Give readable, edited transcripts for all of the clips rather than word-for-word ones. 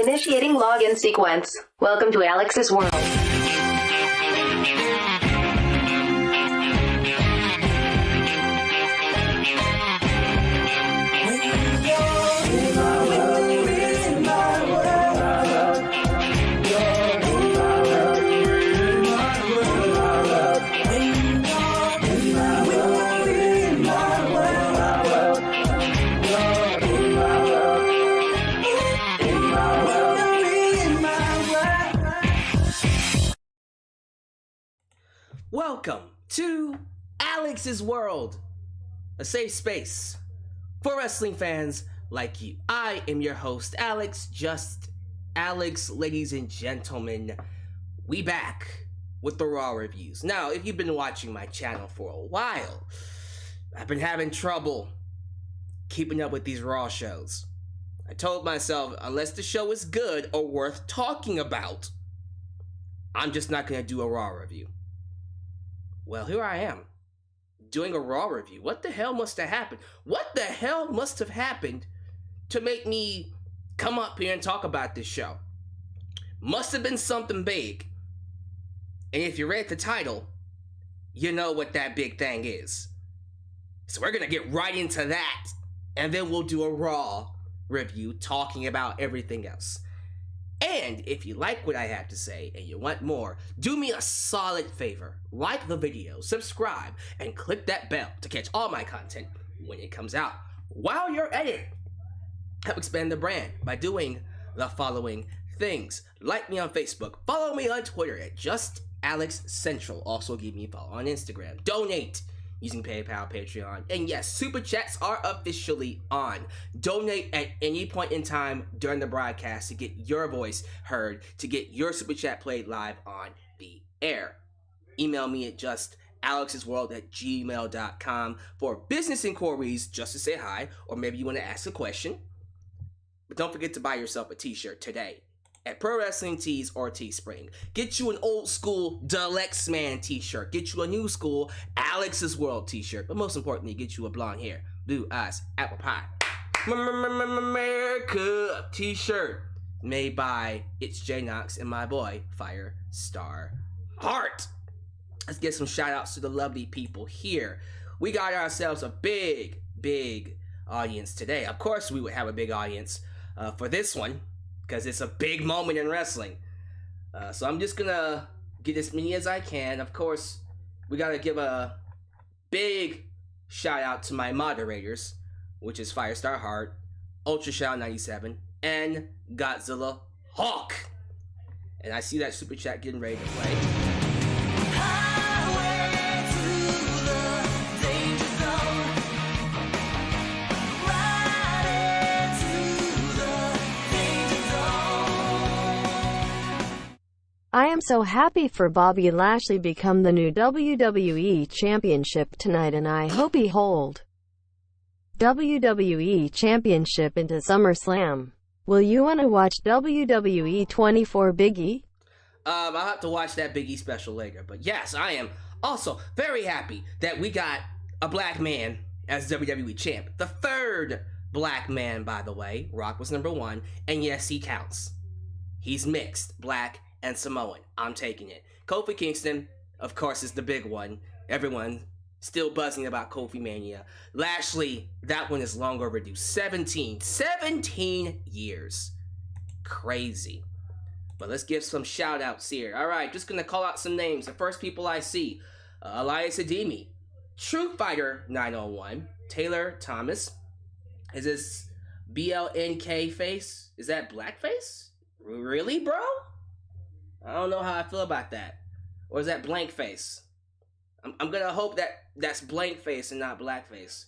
Initiating login sequence. Welcome to Alyx's world. Welcome to Alyx's World, a safe space for wrestling fans like you. I am your host, Alyx, just Alyx, ladies and gentlemen. We back with the Raw reviews. Now, if you've been watching my channel for a while, I've been having trouble keeping up with these Raw shows. I told myself, unless the show is good or worth talking about, I'm just not going to do a Raw review. Well, here I am, doing a Raw review. What the hell must have happened? What the hell must have happened to make me come up here and talk about this show? Must have been something big. And if you read the title, you know what that big thing is. So we're going to get right into that, and then we'll do a Raw review talking about everything else. And if you like what I have to say and you want more, do me a solid favor. Like the video, subscribe, and click that bell to catch all my content when it comes out. While you're at it, help expand the brand by doing the following things. Like me on Facebook, follow me on Twitter at JustAlyxCentral. Also give me a follow on Instagram. Donate using PayPal, Patreon, and yes, Super Chats are officially on. Donate at any point in time during the broadcast to get your voice heard, to get your Super Chat played live on the air. Email me at justalyxsworld@gmail.com for business inquiries, just to say hi, or maybe you want to ask a question. But don't forget to buy yourself a t-shirt today at Pro Wrestling Tees or Teespring. Get you an old school Deluxe Man t-shirt. Get you a new school Alyx's World t-shirt. But most importantly, get you a blonde hair, blue eyes, apple pie, America t-shirt made by It's J Knox and my boy Firestar Heart. Let's get some shout outs to the lovely people here. We got ourselves a big audience today. Of course we would have a big audience for this one, because it's a big moment in wrestling. So I'm just gonna get as many as I can. Of course, we gotta give a big shout out to my moderators, which is Firestar Heart, Ultra Shao 97, and Godzilla Hawk. And I see that super chat getting ready to play. I am so happy for Bobby Lashley become the new WWE Championship tonight, and I hope he hold WWE Championship into SummerSlam. Will you want to watch WWE 24 Biggie? I'll have to watch that Biggie special later, but yes, I am also very happy that we got a black man as WWE champ. The third black man, by the way. Rock was number 1, and yes, he counts. He's mixed, black and Samoan. I'm taking it. Kofi Kingston, of course, is the big one. Everyone still buzzing about Kofi Mania. Lashley, that one is long overdue. 17 years. Crazy. But let's give some shout outs here. Alright, just gonna call out some names. The first people I see: Elias Ademi, True Fighter 901, Taylor Thomas. Is this BLNK face? Is that blackface? Really, bro? I don't know how I feel about that. Or is that blank face? I'm gonna hope that that's blank face and not blackface.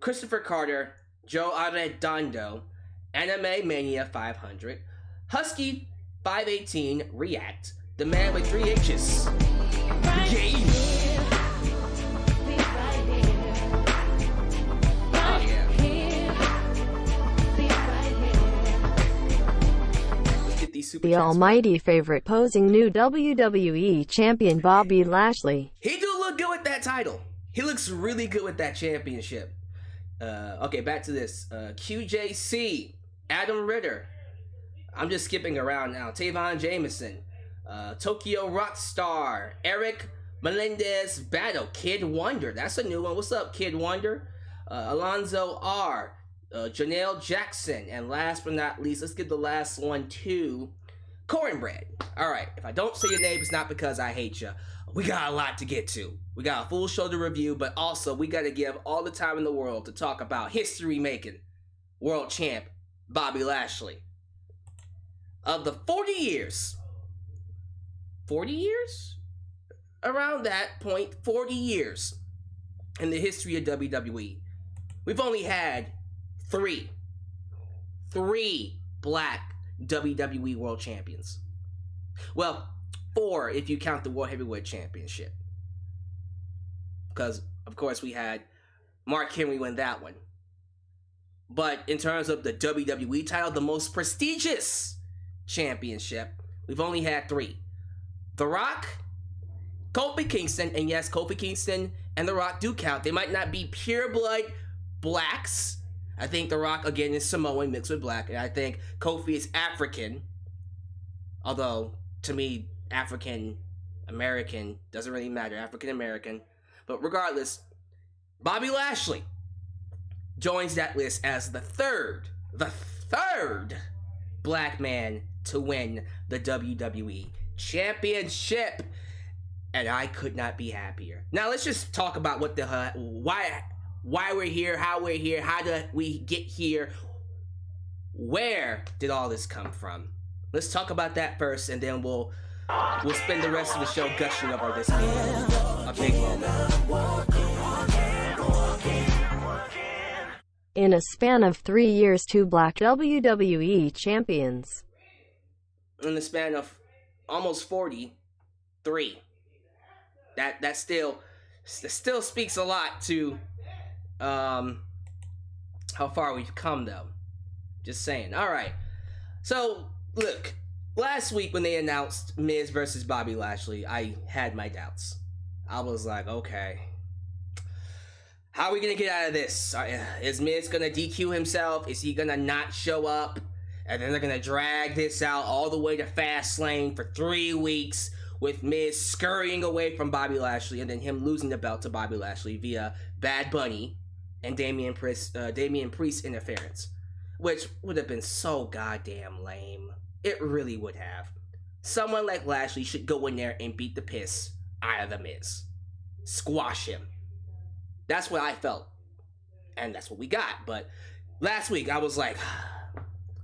Christopher Carter, Joe Arredondo, Anime Mania 500, Husky 518 React, the man with 3 H's. Game. The almighty favorite posing new WWE champion Bobby Lashley. He do look good with that title. He looks really good with that championship. Okay, back to this. QJC, Adam Ritter, I'm just skipping around now. Tavon Jameson, Tokyo Rockstar, Eric Melendez Battle, Kid Wonder. That's a new one. What's up, Kid Wonder? Alonzo R, Janelle Jackson, and last but not least, let's give the last one to Cornbread. All right, if I don't say your name, it's not because I hate you. We got a lot to get to. We got a full show to review, but also we got to give all the time in the world to talk about history-making world champ Bobby Lashley. Of the 40 years, around that point, 40 years in the history of WWE, we've only had three black WWE world champions. Well, 4 if you count the World Heavyweight Championship. Because, of course, we had Mark Henry win that one. But in terms of the WWE title, the most prestigious championship, we've only had 3. The Rock, Kofi Kingston, and yes, Kofi Kingston and The Rock do count. They might not be pure blood blacks. I think The Rock, again, is Samoan mixed with black, and I think Kofi is African. Although, to me, African-American doesn't really matter. African-American. But regardless, Bobby Lashley joins that list as the third black man to win the WWE Championship. And I could not be happier. Now let's just talk about what the why we're here, how did we get here, where did all this come from? Let's talk about that first, and then we'll spend the rest of the show gushing over this being a big moment. In a span of 3 years, 2 black WWE champions. In the span of almost 43. That still speaks a lot to how far we've come, though. Just saying. All right. So, look, last week when they announced Miz versus Bobby Lashley, I had my doubts. I was like, okay, how are we going to get out of this? Is Miz going to DQ himself? Is he going to not show up? And then they're going to drag this out all the way to Fastlane for 3 weeks with Miz scurrying away from Bobby Lashley and then him losing the belt to Bobby Lashley via Bad Bunny and Damian Priest interference. Which would have been so goddamn lame. It really would have. Someone like Lashley should go in there and beat the piss out of the Miz. Squash him. That's what I felt. And that's what we got. But last week I was like,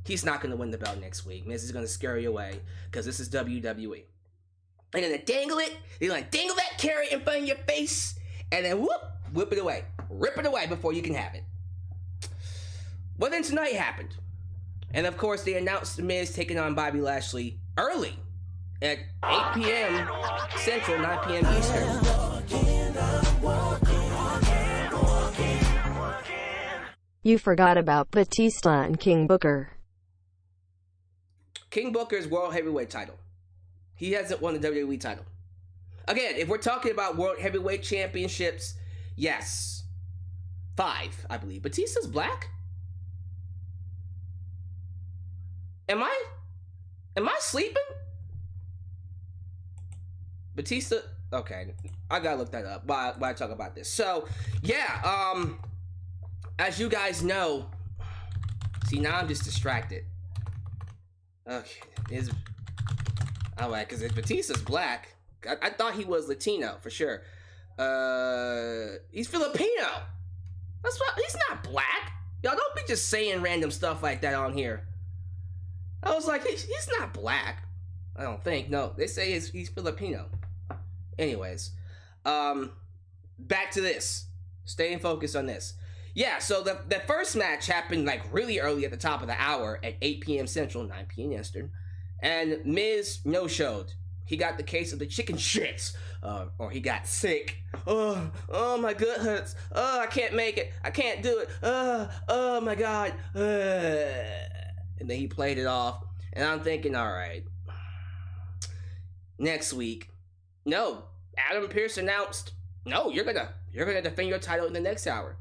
he's not going to win the belt next week. Miz is going to scurry away because this is WWE. And then they dangle it. They're going to dangle that carrot in front of your face and then whip it away. Rip it away before you can have it. Well, then tonight happened. And of course, they announced The Miz taking on Bobby Lashley early at 8 p.m. Central, 9 p.m. Eastern. You forgot about Batista and King Booker. King Booker's World Heavyweight title. He hasn't won the WWE title. Again, if we're talking about World Heavyweight Championships, yes. 5, I believe. Batista's black? Am I sleeping? Batista, okay, I gotta look that up while I talk about this. So, yeah, as you guys know, see, now I'm just distracted. Okay, alright, because if Batista's black, I thought he was Latino, for sure. He's Filipino. That's why, he's not black. Y'all don't be just saying random stuff like that on here. I was like, he's not black. I don't think. No, they say he's Filipino. Anyways, back to this. Staying focused on this. Yeah, so the first match happened like really early at the top of the hour at 8 p.m. Central, 9 p.m. Eastern. And Miz no-showed. He got the case of the chicken shits. Or he got sick. Oh, my gut hurts. Oh, I can't make it. I can't do it. Oh my God. And then he played it off. And I'm thinking, all right. Next week, no. Adam Pearce announced, no, you're gonna defend your title in the next hour.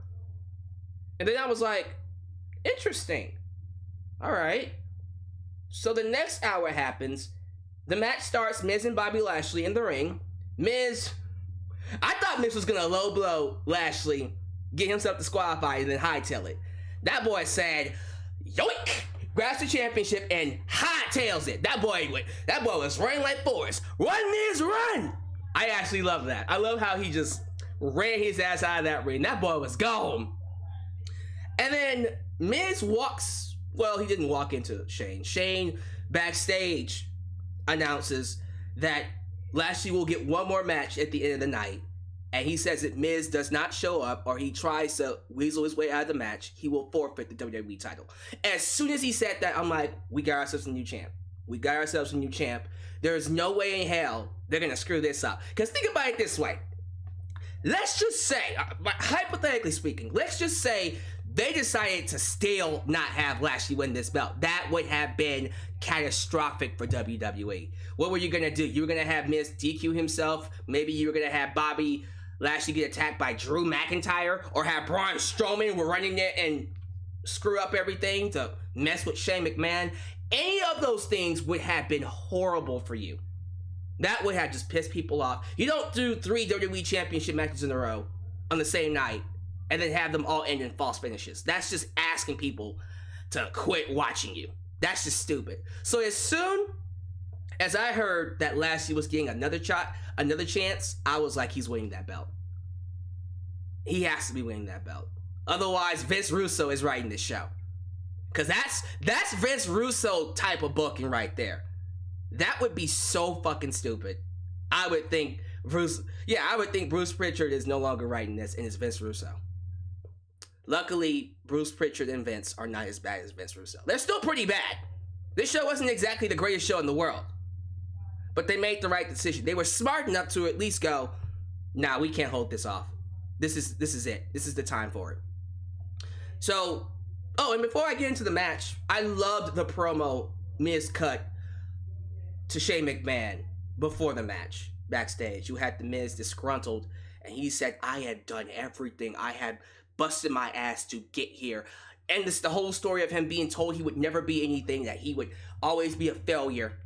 And then I was like, interesting. All right. So the next hour happens. The match starts. Miz and Bobby Lashley in the ring. I thought Miz was gonna low blow Lashley, get himself disqualified, and then hightail it. That boy said, yoink! Grabs the championship and hightails it. That boy was running like Forrest. Run, Miz, run! I actually love that. I love how he just ran his ass out of that ring. That boy was gone. And then Miz walks, well, he didn't walk into Shane. Shane backstage announces that Lashley will get one more match at the end of the night. And he says that Miz does not show up or he tries to weasel his way out of the match, he will forfeit the WWE title. As soon as he said that, I'm like, we got ourselves a new champ. We got ourselves a new champ. There is no way in hell they're going to screw this up. Because think about it this way. Let's just say, hypothetically speaking, let's just say they decided to still not have Lashley win this belt. That would have been catastrophic for WWE. What were you going to do? You were going to have Miz DQ himself. Maybe you were going to have Bobby Lashley get attacked by Drew McIntyre, or have Braun Strowman were running there and screw up everything to mess with Shane McMahon. Any of those things would have been horrible for you. That would have just pissed people off. You don't do 3 WWE Championship matches in a row on the same night and then have them all end in false finishes. That's just asking people to quit watching you. That's just stupid. So as soon as I heard that Lashley was getting another chance, I was like, he's winning that belt. He has to be winning that belt. Otherwise, Vince Russo is writing this show. Because that's Vince Russo type of booking right there. That would be so fucking stupid. I would think Bruce Pritchard is no longer writing this, and it's Vince Russo. Luckily, Bruce Pritchard and Vince are not as bad as Vince Russo. They're still pretty bad. This show wasn't exactly the greatest show in the world. But they made the right decision. They were smart enough to at least go, nah, we can't hold this off. This is it. This is the time for it. So, and before I get into the match, I loved the promo Miz cut to Shane McMahon before the match backstage. You had the Miz disgruntled, and he said, I had done everything. I had busted my ass to get here. And this the whole story of him being told he would never be anything, that he would always be a failure.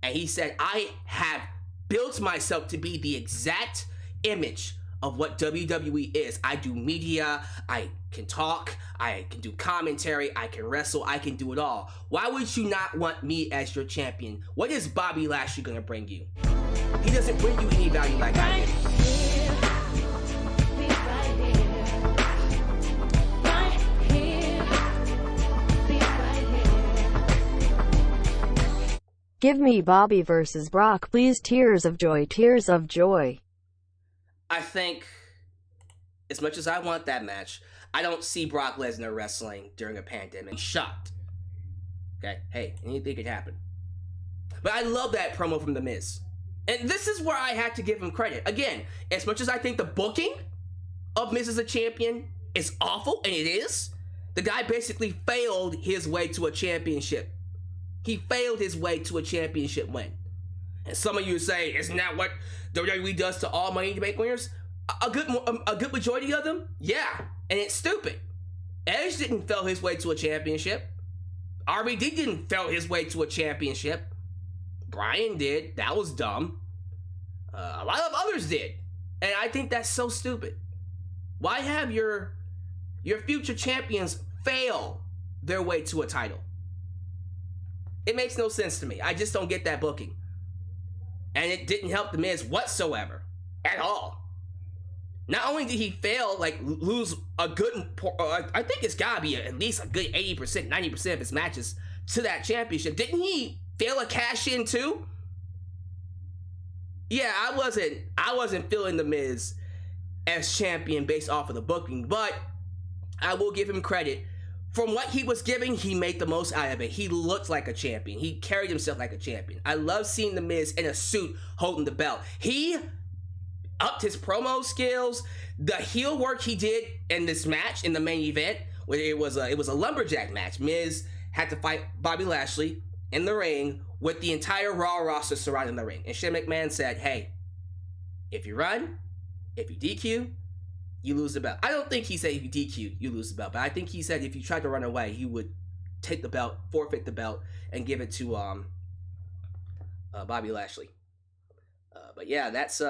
And he said, I have built myself to be the exact image of what WWE is. I do media, I can talk, I can do commentary, I can wrestle, I can do it all. Why would you not want me as your champion? What is Bobby Lashley gonna bring you? He doesn't bring you any value like I did. Give me Bobby versus Brock, please. Tears of joy, tears of joy. I think, as much as I want that match, I don't see Brock Lesnar wrestling during a pandemic. I'm shocked. Okay? Hey, anything could happen. But I love that promo from The Miz. And this is where I had to give him credit. Again, as much as I think the booking of Miz as a champion is awful, and it is, the guy basically failed his way to a championship. He failed his way to a championship win. And some of you say, isn't that what WWE does to all Money in the Bank winners? A good majority of them? Yeah, and it's stupid. Edge didn't fail his way to a championship. RVD didn't fail his way to a championship. Bryan did. That was dumb. A lot of others did. And I think that's so stupid. Why have your future champions fail their way to a title? It makes no sense to me. I just don't get that booking. And it didn't help The Miz whatsoever. At all. Not only did he fail, lose a good, I think it's gotta be at least a good 80%, 90% of his matches to that championship. Didn't he fail a cash in too? Yeah, I wasn't feeling The Miz as champion based off of the booking, but I will give him credit. From what he was giving, he made the most out of it. He looked like a champion. He carried himself like a champion. I love seeing The Miz in a suit holding the belt. He upped his promo skills. The heel work he did in this match, in the main event, where it was a lumberjack match. Miz had to fight Bobby Lashley in the ring with the entire Raw roster surrounding the ring. And Shane McMahon said, hey, if you run, if you DQ, you lose the belt. I don't think he said if you DQ, you lose the belt, but I think he said if you tried to run away, he would take the belt, forfeit the belt, and give it to Bobby Lashley. But yeah, that's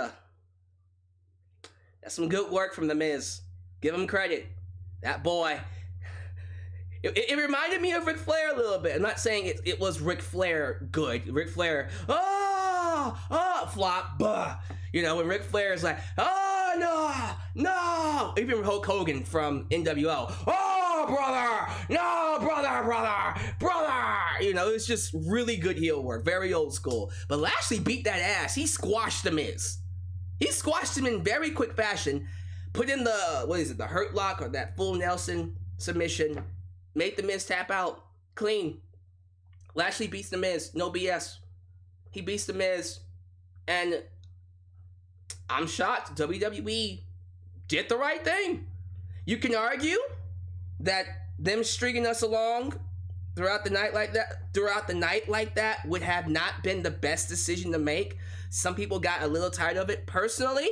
some good work from The Miz. Give him credit. That boy. It reminded me of Ric Flair a little bit. I'm not saying it was Ric Flair good. Ric Flair, flop, bah. You know, when Ric Flair is like, no. Even Hulk Hogan from NWO, brother, no, brother. You know, it's just really good heel work, very old school. But Lashley beat that ass. He squashed The Miz. He squashed him in very quick fashion. Put in the hurt lock or that full Nelson submission. Made The Miz tap out clean. Lashley beats The Miz, no BS. He beats The Miz, and I'm shocked. WWE did the right thing. You can argue that them stringing us along throughout the night like that would have not been the best decision to make. Some people got a little tired of it. Personally,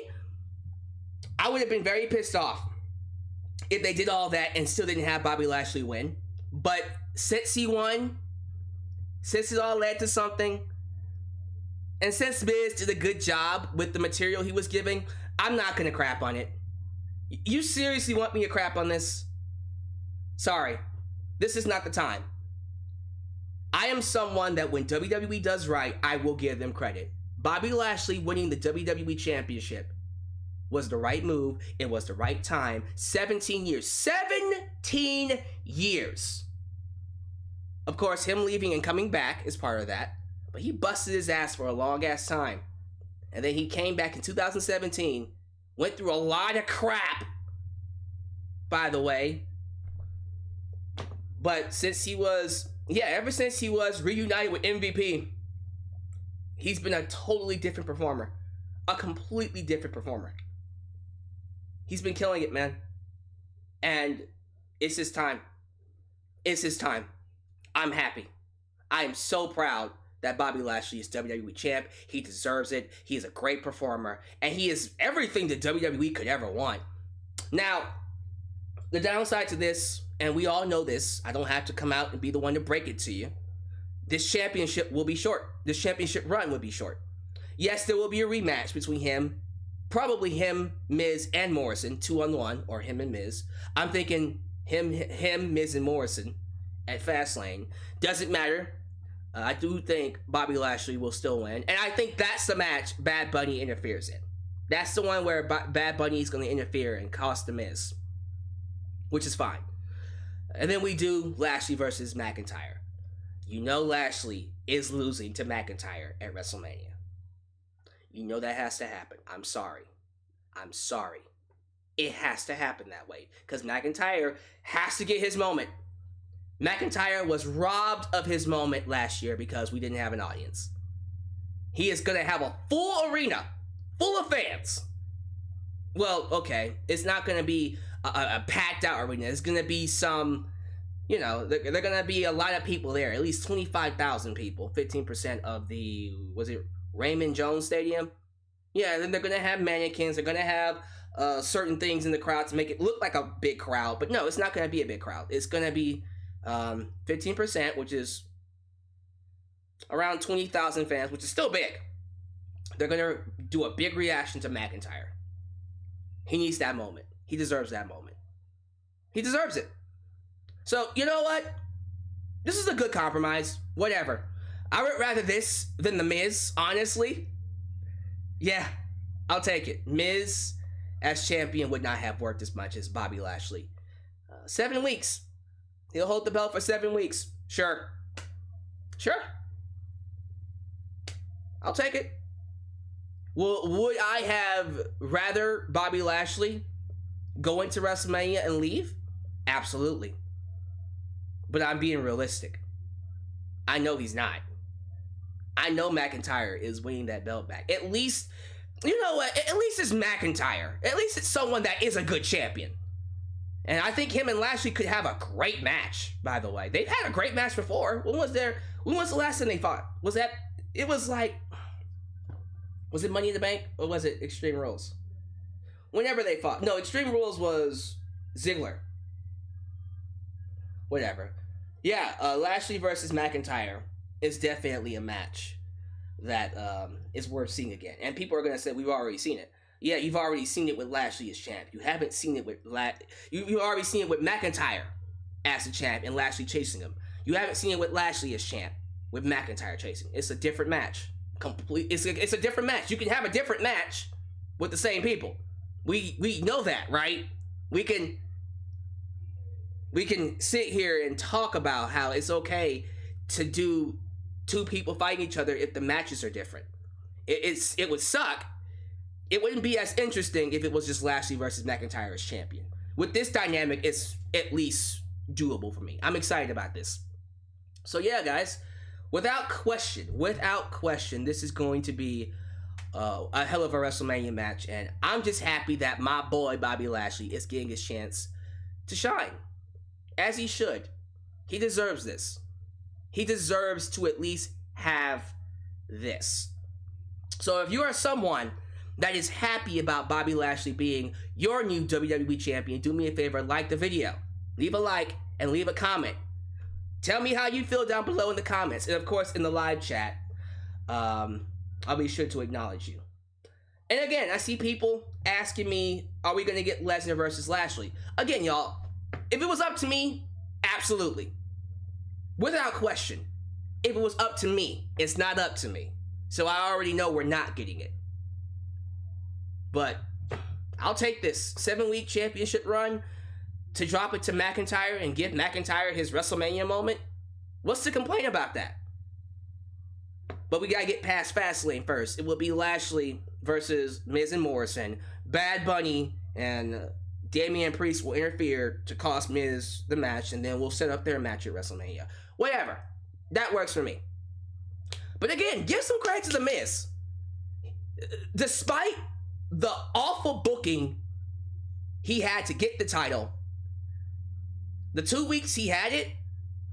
I would have been very pissed off if they did all that and still didn't have Bobby Lashley win. But since he won, since it all led to something, and since Miz did a good job with the material he was giving, I'm not gonna crap on it. You seriously want me to crap on this? Sorry, this is not the time. I am someone that when WWE does right, I will give them credit. Bobby Lashley winning the WWE Championship was the right move. It was the right time. 17 years. 17 years. Of course, him leaving and coming back is part of that. But he busted his ass for a long ass time. And then he came back in 2017. Went through a lot of crap, by the way. But since he was, ever since he was reunited with MVP, he's been a totally different performer. A completely different performer. He's been killing it, man. And it's his time. It's his time. I'm happy. I am so proud that Bobby Lashley is WWE champ. He deserves it. He is a great performer. And he is everything that WWE could ever want. Now, the downside to this, and we all know this, I don't have to come out and be the one to break it to you. This championship will be short. This championship run will be short. Yes, there will be a rematch between him, probably him, Miz, and Morrison, 2-on-1, or him and Miz. I'm thinking him, Miz, and Morrison at Fastlane. Doesn't matter. I do think Bobby Lashley will still win. And I think that's the match Bad Bunny interferes in. That's the one where Bad Bunny is going to interfere and cost The Miz. Which is fine. And then we do Lashley versus McIntyre. You know Lashley is losing to McIntyre at WrestleMania. You know that has to happen. I'm sorry. It has to happen that way. Because McIntyre has to get his moment. McIntyre was robbed of his moment last year because we didn't have an audience. He is going to have a full arena, full of fans. Well, okay, it's not going to be a packed out arena. It's going to be some, they're going to be a lot of people there, at least 25,000 people, 15% of the, was it Raymond Jones Stadium? Yeah, then they're going to have mannequins. They're going to have certain things in the crowd to make it look like a big crowd. But no, it's not going to be a big crowd. It's going to be 15%, which is around 20,000 fans, which is still big. They're going to do a big reaction to McIntyre. He needs that moment. He deserves that moment. He deserves it. So, you know what? This is a good compromise. Whatever. I would rather this than The Miz, honestly. Yeah, I'll take it. Miz as champion would not have worked as much as Bobby Lashley. 7 weeks. He'll hold the belt for 7 weeks. Sure. I'll take it. Would I have rather Bobby Lashley go into WrestleMania and leave? Absolutely. But I'm being realistic. I know he's not. I know McIntyre is winning that belt back. At least, you know what? At least it's McIntyre. At least it's someone that is a good champion. And I think him and Lashley could have a great match, by the way. They've had a great match before. When was the last time they fought? Was it Money in the Bank? Or was it Extreme Rules? Whenever they fought. No, Extreme Rules was Ziggler. Whatever. Yeah, Lashley versus McIntyre is definitely a match that is worth seeing again. And people are going to say, we've already seen it. Yeah, you've already seen it with Lashley as champ. You haven't seen it with you've already seen it with McIntyre as the champ and Lashley chasing him. You haven't seen it with Lashley as champ with McIntyre chasing. It's a different match. It's a different match. You can have a different match with the same people. We know that, right? We can sit here and talk about how it's okay to do two people fighting each other if the matches are different. It would suck. It wouldn't be as interesting if it was just Lashley versus McIntyre as champion. With this dynamic, it's at least doable for me. I'm excited about this. So yeah, guys, without question, this is going to be a hell of a WrestleMania match, and I'm just happy that my boy Bobby Lashley is getting his chance to shine, as he should. He deserves this. He deserves to at least have this. So if you are someone that is happy about Bobby Lashley being your new WWE champion, do me a favor, like the video, leave a like, and leave a comment. Tell me how you feel down below in the comments, and of course in the live chat. I'll be sure to acknowledge you. And again, I see people asking me, are we going to get Lesnar versus Lashley? Again, y'all, if it was up to me, absolutely. Without question. If it was up to me, it's not up to me. So I already know we're not getting it. But I'll take this 7-week championship run to drop it to McIntyre and give McIntyre his WrestleMania moment. What's to complain about that? But we gotta get past Fastlane first. It will be Lashley versus Miz and Morrison. Bad Bunny and Damian Priest will interfere to cost Miz the match, and then we'll set up their match at WrestleMania. Whatever. That works for me. But again, give some credit to the Miz. Despite the awful booking he had to get the title, the 2 weeks he had it,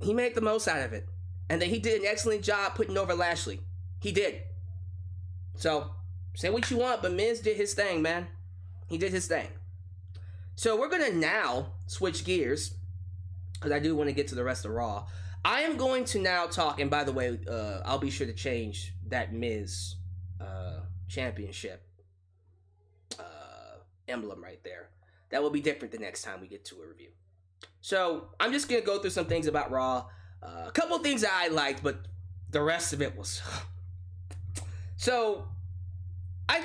he made the most out of it. And then he did an excellent job putting over Lashley. He did. So, say what you want, but Miz did his thing, man. He did his thing. So we're going to now switch gears, because I do want to get to the rest of Raw. I am going to now talk, and by the way, I'll be sure to change that Miz championship emblem right there. That will be different the next time we get to a review. So, I'm just going to go through some things about Raw. A couple things that I liked, but the rest of it was... So, I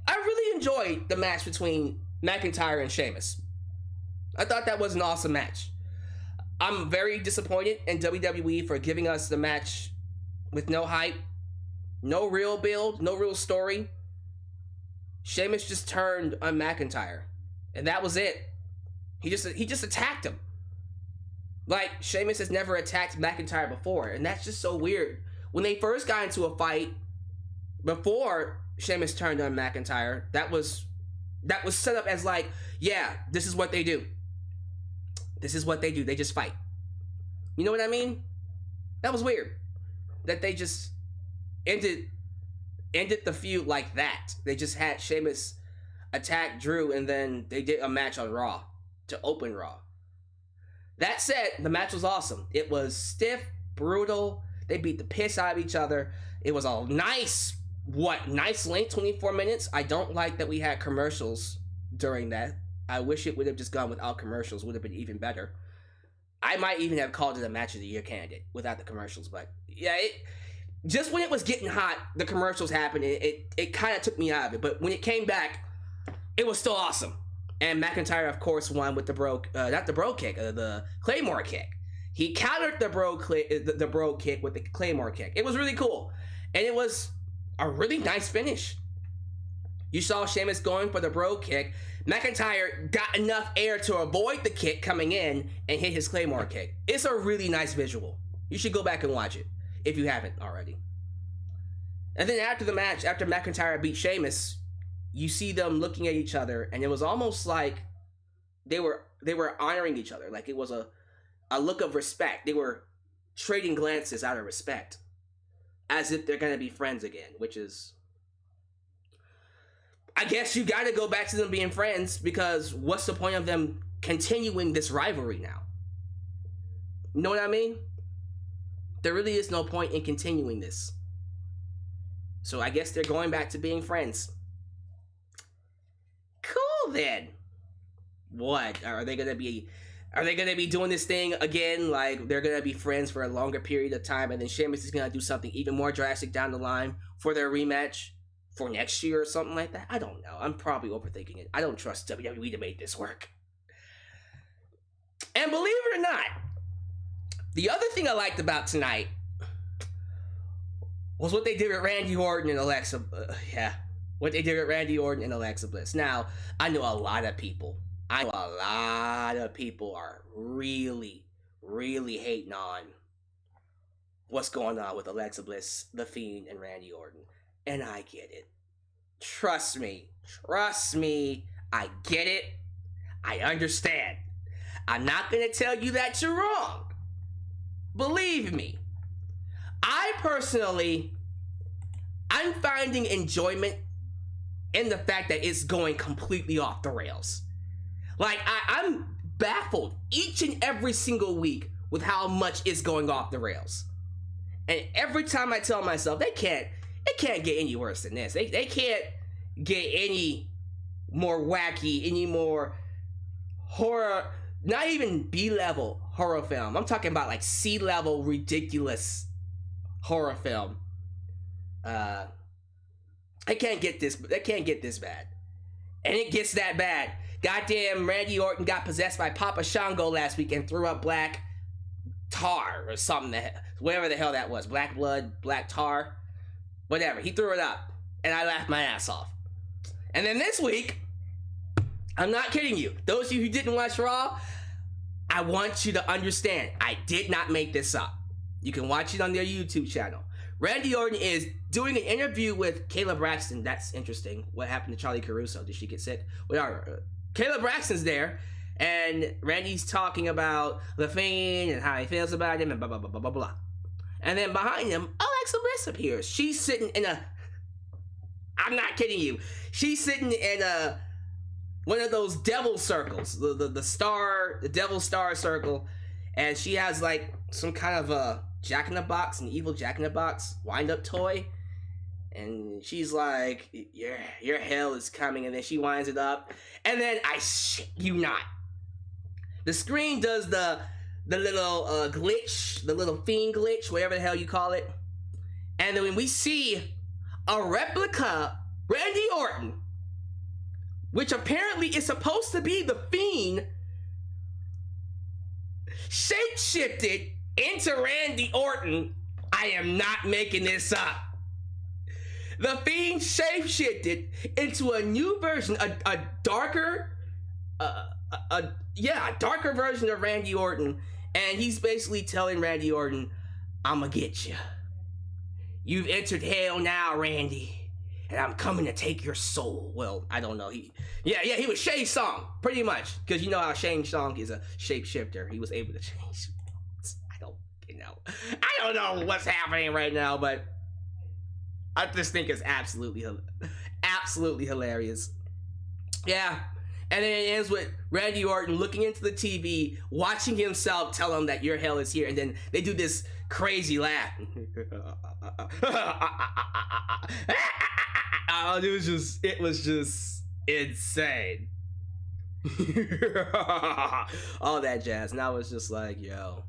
really enjoyed the match between McIntyre and Sheamus. I thought that was an awesome match. I'm very disappointed in WWE for giving us the match with no hype, no real build, no real story. Sheamus just turned on McIntyre, and that was it. He just attacked him. Like, Sheamus has never attacked McIntyre before, and that's just so weird. When they first got into a fight, before Sheamus turned on McIntyre, that was set up as like, yeah, this is what they do. This is what they do. They just fight. You know what I mean? That was weird. That they just ended the feud like that. They just had Sheamus attack Drew, and then they did a match on Raw to open Raw. That said, the match was awesome. It was stiff, brutal. They beat the piss out of each other. It was a nice length, 24 minutes. I don't like that we had commercials during that. I wish it would have just gone without commercials. Would have been even better. I might even have called it a match of the year candidate without the commercials. But yeah, just when it was getting hot, the commercials happened. It kind of took me out of it. But when it came back, it was still awesome. And McIntyre, of course, won with the the Claymore kick. He countered the bro kick with the Claymore kick. It was really cool. And it was a really nice finish. You saw Sheamus going for the bro kick. McIntyre got enough air to avoid the kick coming in and hit his Claymore kick. It's a really nice visual. You should go back and watch it if you haven't already. And then after the match, after McIntyre beat Sheamus, you see them looking at each other, and it was almost like they were honoring each other. Like it was a look of respect. They were trading glances out of respect, as if they're gonna be friends again, which is, I guess you gotta go back to them being friends, because what's the point of them continuing this rivalry now? You know what I mean? there really is no point in continuing this. So I guess they're going back to being friends. Cool then. What? Are they gonna be doing this thing again? Like, they're gonna be friends for a longer period of time, and then Sheamus is gonna do something even more drastic down the line for their rematch for next year or something like that? I don't know. I'm probably overthinking it. I don't trust WWE to make this work. And believe it or not, the other thing I liked about tonight was what they did with Randy Orton and Alexa. What they did with Randy Orton and Alexa Bliss. Now, I know a lot of people are really, really hating on what's going on with Alexa Bliss, The Fiend, and Randy Orton. And I get it. Trust me, I get it. I understand. I'm not going to tell you that you're wrong. Believe me. I'm finding enjoyment in the fact that it's going completely off the rails. Like, I'm baffled each and every single week with how much it's going off the rails. And every time I tell myself, it can't get any worse than this. They can't get any more wacky, any more horror, not even B-level horror film. I'm talking about like C-level ridiculous horror film. They can't get this bad. And it gets that bad. Goddamn, Randy Orton got possessed by Papa Shango last week and threw up black tar or something, whatever the hell that was. Black blood, black tar, whatever. He threw it up, and I laughed my ass off. And then this week, I'm not kidding you. Those of you who didn't watch Raw, I want you to understand, I did not make this up. You can watch it on their YouTube channel. Randy Orton is doing an interview with Kayla Braxton. That's interesting. What happened to Charlie Caruso? Did she get sick? Whatever. Kayla Braxton's there, and Randy's talking about The Fiend and how he feels about him and blah, blah, blah, blah, blah, blah. And then behind him, Alexa Bliss appears. She's sitting in I'm not kidding you. She's sitting in one of those devil circles, the devil star circle, and she has like some kind of a Jack-in-the-Box, an evil Jack-in-the-Box wind-up toy. And she's like, your hell is coming. And then she winds it up. And then, I shit you not, the screen does the little glitch, the little Fiend glitch, whatever the hell you call it. And then when we see a replica Randy Orton, which apparently is supposed to be the Fiend, shape-shifted into Randy Orton. I am not making this up. The Fiend shape-shifted into a new version, a darker version of Randy Orton, and he's basically telling Randy Orton, "I'ma get you. You've entered hell now, Randy, and I'm coming to take your soul." Well, I don't know. He was Shane Song, pretty much, because you know how Shane Song is a shapeshifter. He was able to change. I don't know what's happening right now, but I just think it's absolutely hilarious. Yeah. And then it ends with Randy Orton looking into the TV, watching himself tell him that your hell is here. And then they do this crazy laugh. It was just insane. All that jazz. And I was just like, yo,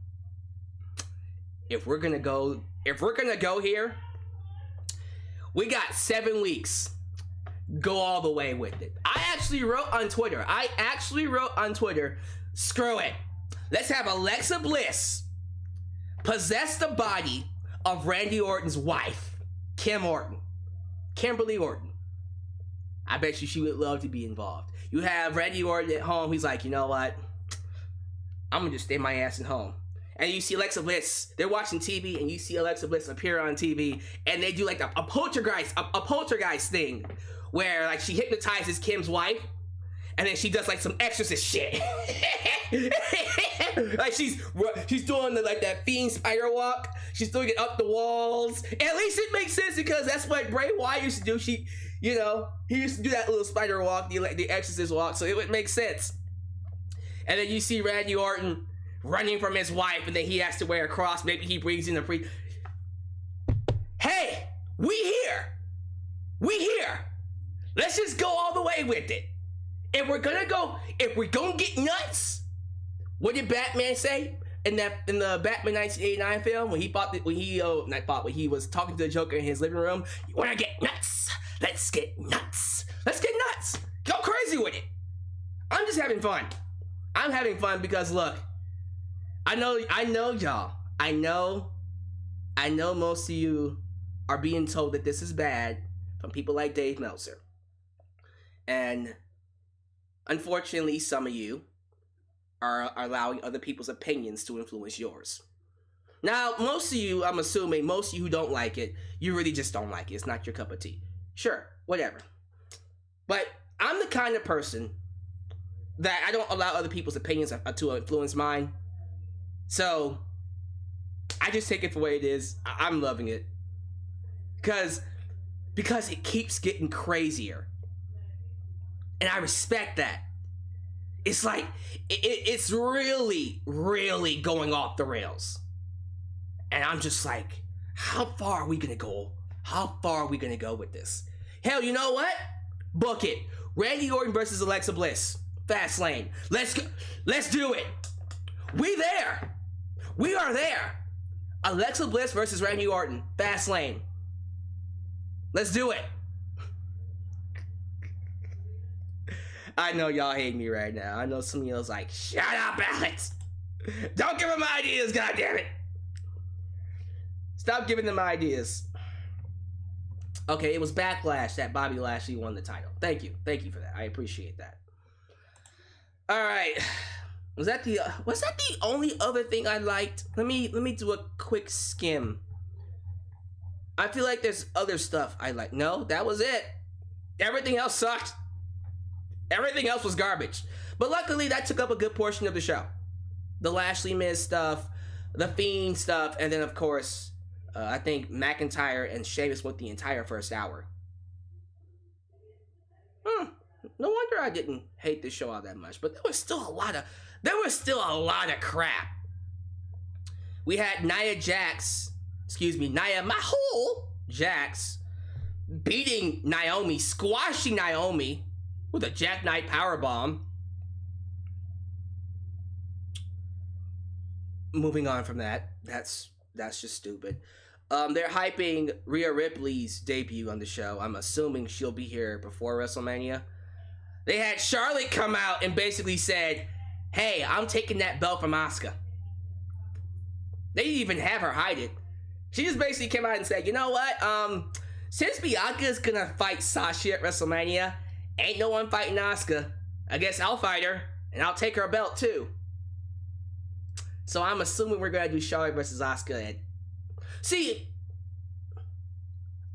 if we're gonna go here, we got 7 weeks. Go all the way with it. I actually wrote on Twitter, screw it. Let's have Alexa Bliss possess the body of Randy Orton's wife, Kimberly Orton. I bet you she would love to be involved. You have Randy Orton at home. He's like, you know what? I'm gonna just stay my ass at home. And you see Alexa Bliss, they're watching TV, and you see Alexa Bliss appear on TV, and they do like a poltergeist thing, where like she hypnotizes Kim's wife, and then she does like some exorcist shit. Like she's doing that Fiend spider walk. She's doing it up the walls. At least it makes sense because that's what Bray Wyatt used to do. He used to do that little spider walk, the exorcist walk, so it would make sense. And then you see Randy Orton running from his wife, and then he has to wear a cross. Maybe he brings in a priest. Hey, we here. Let's just go all the way with it. If we're gonna get nuts, what did Batman say in the Batman 1989 film when he was talking to the Joker in his living room? You wanna get nuts? Let's get nuts. Let's get nuts. Go crazy with it. I'm just having fun. I'm having fun because look, I know y'all. I know most of you are being told that this is bad from people like Dave Meltzer. And unfortunately, some of you are allowing other people's opinions to influence yours. Now, most of you, I'm assuming, most of you who don't like it, you really just don't like it. It's not your cup of tea. Sure, whatever. But I'm the kind of person that I don't allow other people's opinions to influence mine. So, I just take it for what it is. I'm loving it. Because it keeps getting crazier. And I respect that. It's like, it's really, really going off the rails. And I'm just like, how far are we gonna go? How far are we gonna go with this? Hell, you know what? Book it. Randy Orton versus Alexa Bliss. Fastlane. Let's go. Let's do it. We there. We are there. Alexa Bliss versus Randy Orton. Fastlane. Let's do it. I know y'all hate me right now. I know some of y'all's like, shut up, Alex. Don't give him ideas, goddammit. Stop giving them ideas. Okay, it was Backlash that Bobby Lashley won the title. Thank you. Thank you for that. I appreciate that. All right. Was that the only other thing I liked? Let me do a quick skim. I feel like there's other stuff I like. No, that was it. Everything else sucked. Everything else was garbage. But luckily, that took up a good portion of the show. The Lashley Miz stuff, the Fiend stuff, and then, of course, I think McIntyre and Sheamus went the entire first hour. No wonder I didn't hate this show all that much. But there was still a lot of crap. We had Nia Mahal Jax beating Naomi, squashing Naomi with a jackknife powerbomb. Moving on from that, that's just stupid. They're hyping Rhea Ripley's debut on the show. I'm assuming she'll be here before WrestleMania. They had Charlotte come out and basically said, hey, I'm taking that belt from Asuka. They didn't even have her hide it. She just basically came out and said, you know what? Since Bianca's gonna fight Sasha at WrestleMania, ain't no one fighting Asuka. I guess I'll fight her, and I'll take her belt too. So I'm assuming we're gonna do Charlotte versus Asuka. See,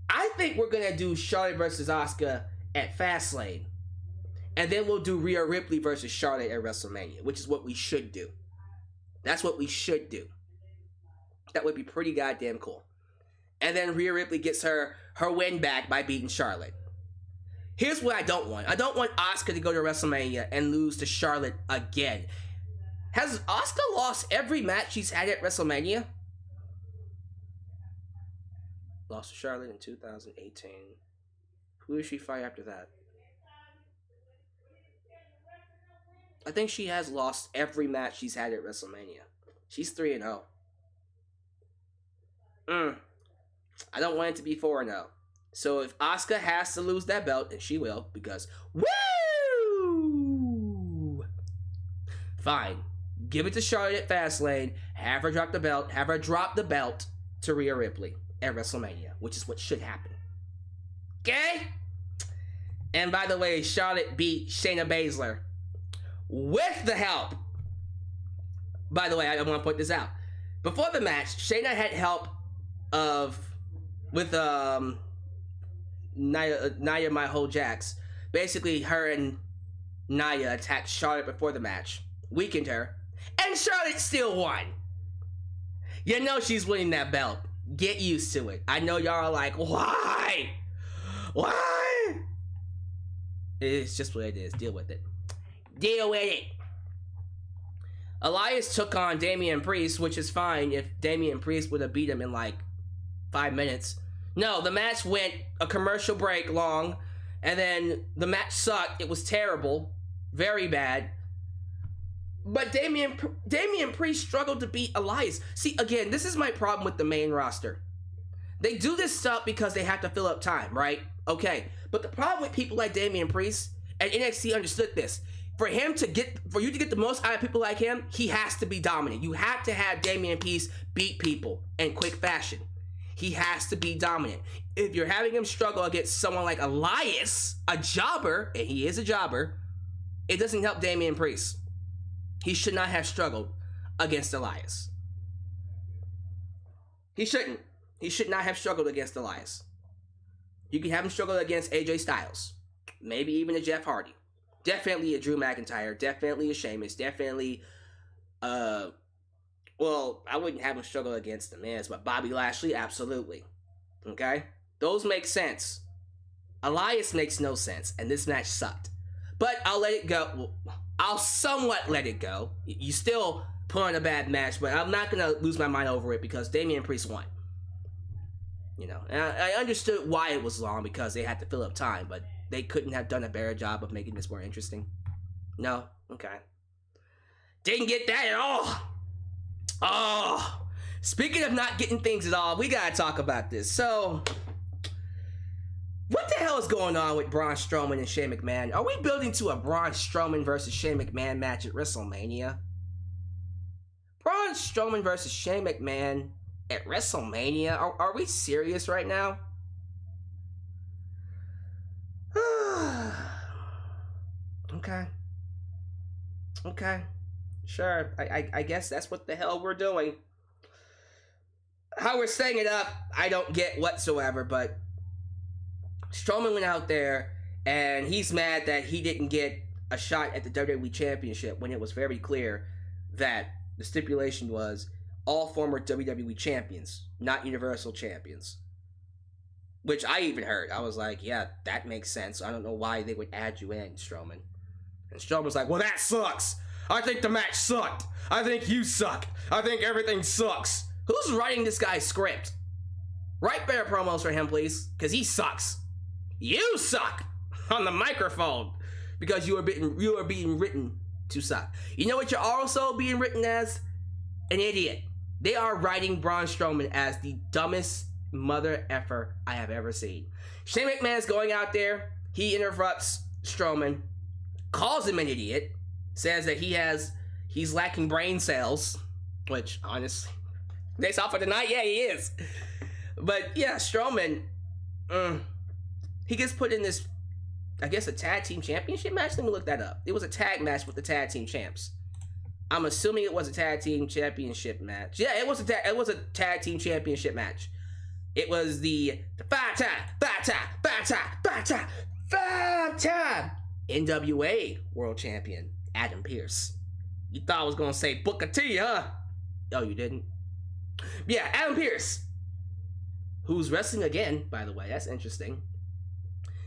I think we're gonna do Charlotte versus Asuka at Fastlane. And then we'll do Rhea Ripley versus Charlotte at WrestleMania, which is what we should do. That's what we should do. That would be pretty goddamn cool. And then Rhea Ripley gets her win back by beating Charlotte. Here's what I don't want. I don't want Asuka to go to WrestleMania and lose to Charlotte again. Has Asuka lost every match she's had at WrestleMania? Lost to Charlotte in 2018. Who does she fight after that? I think she has lost every match she's had at WrestleMania. She's 3-0. I don't want it to be 4-0. So if Asuka has to lose that belt, and she will, because woo! Fine. Give it to Charlotte at Fastlane, have her drop the belt to Rhea Ripley at WrestleMania, which is what should happen. Okay? And by the way, Charlotte beat Shayna Baszler with the help. By the way, I want to point this out. Before the match, Shayna had help with Nia Mahal Jax. Basically, her and Nia attacked Charlotte before the match, weakened her, and Charlotte still won. You know she's winning that belt. Get used to it. I know y'all are like, why? Why? It's just what it is. Deal with it. Deal with it. Elias took on Damian Priest, which is fine if Damian Priest would have beat him in like 5 minutes. No, the match went a commercial break long, and then the match sucked. It was terrible. Very bad. But Damian Priest struggled to beat Elias. See, again, this is my problem with the main roster. They do this stuff because they have to fill up time, right? Okay. But the problem with people like Damian Priest, and NXT understood this, for you to get the most out of people like him, he has to be dominant. You have to have Damian Priest beat people in quick fashion. He has to be dominant. If you're having him struggle against someone like Elias, a jobber, and he is a jobber, it doesn't help Damian Priest. He should not have struggled against Elias. He shouldn't. He should not have struggled against Elias. You can have him struggle against AJ Styles. Maybe even a Jeff Hardy. Definitely a Drew McIntyre. Definitely a Sheamus. Definitely, well, I wouldn't have him struggle against the Miz, but Bobby Lashley, absolutely. Okay? Those make sense. Elias makes no sense, and this match sucked. But I'll let it go. Well, I'll somewhat let it go. You still put on a bad match, but I'm not going to lose my mind over it because Damian Priest won. You know, and I understood why it was long because they had to fill up time, but they couldn't have done a better job of making this more interesting. No? Okay. Didn't get that at all. Oh, speaking of not getting things at all, we gotta talk about this. So, what the hell is going on with Braun Strowman and Shane McMahon? Are we building to a Braun Strowman versus Shane McMahon match at WrestleMania? Braun Strowman versus Shane McMahon at WrestleMania? Are we serious right now? Okay. Sure, I guess that's what the hell we're doing. How we're setting it up, I don't get whatsoever, but Strowman went out there and he's mad that he didn't get a shot at the WWE Championship when it was very clear that the stipulation was all former WWE champions, not Universal champions. Which I even heard. I was like, yeah, that makes sense. I don't know why they would add you in, Strowman. And Strowman's like, well, that sucks. I think the match sucked. I think you suck. I think everything sucks. Who's writing this guy's script? Write better promos for him, please, because he sucks. You suck on the microphone because you are being written to suck. You know what you're also being written as? An idiot. They are writing Braun Strowman as the dumbest mother effer I have ever seen. Shane McMahon's going out there. He interrupts Strowman, calls him an idiot, says that he's lacking brain cells, which honestly, based off of the night, yeah, he is. But yeah, Strowman, he gets put in this, I guess, a tag team championship match. Let me look that up. It was a tag match with the tag team champs. I'm assuming it was a tag team championship match. Yeah, it was a tag team championship match. It was the five-time NWA World Champion, Adam Pearce. You thought I was going to say Booker T, huh? Oh, you didn't? Yeah, Adam Pearce, who's wrestling again, by the way. That's interesting.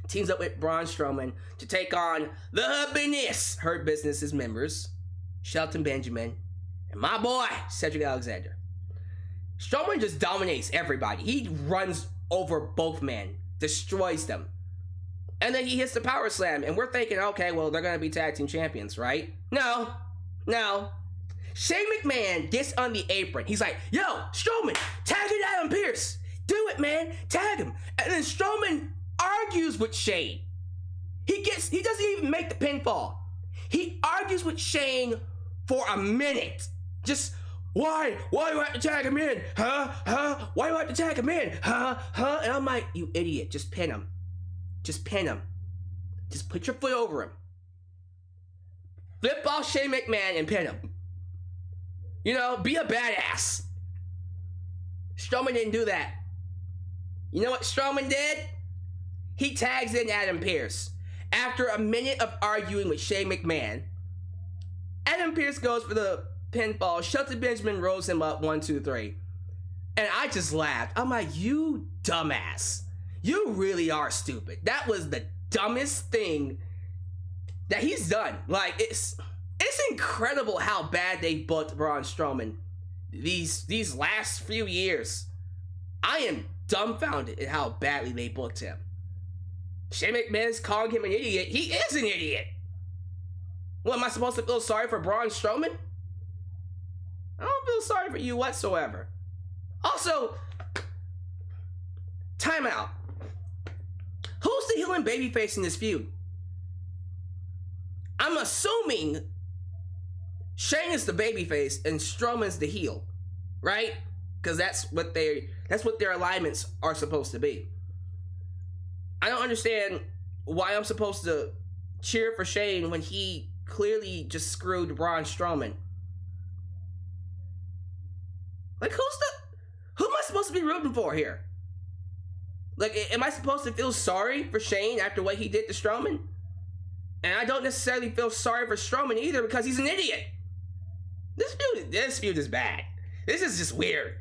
Teams up with Braun Strowman to take on the Hurt Business's members, Shelton Benjamin, and my boy, Cedric Alexander. Strowman just dominates everybody. He runs over both men, destroys them. And then he hits the power slam, and we're thinking, okay, well, they're going to be tag team champions, right? No. Shane McMahon gets on the apron. He's like, yo, Strowman, tag it Adam Pearce. Do it, man. Tag him. And then Strowman argues with Shane. He doesn't even make the pinfall. He argues with Shane for a minute. Just, why do I have to tag him in? Huh? Why do I have to tag him in? Huh? And I'm like, you idiot, just pin him. Just pin him. Just put your foot over him. Flip off Shane McMahon and pin him. You know, be a badass. Strowman didn't do that. You know what Strowman did? He tags in Adam Pearce. After a minute of arguing with Shane McMahon, Adam Pearce goes for the pinfall. Shelton Benjamin rolls him up 1, 2, 3. And I just laughed. I'm like, you dumbass. You really are stupid. That was the dumbest thing that he's done. Like, it's It's incredible how bad they booked Braun Strowman these last few years. I am dumbfounded at how badly they booked him. Shane McMahon's calling him an idiot. He is an idiot. What, am I supposed to feel sorry for Braun Strowman? I don't feel sorry for you whatsoever. Also, timeout. Who's the heel and babyface in this feud? I'm assuming Shane is the babyface and Strowman's the heel, right? Because that's what their alignments are supposed to be. I don't understand why I'm supposed to cheer for Shane when he clearly just screwed Braun Strowman. Like, who am I supposed to be rooting for here? Like, am I supposed to feel sorry for Shane after what he did to Strowman? And I don't necessarily feel sorry for Strowman either because he's an idiot. This feud is bad. This is just weird.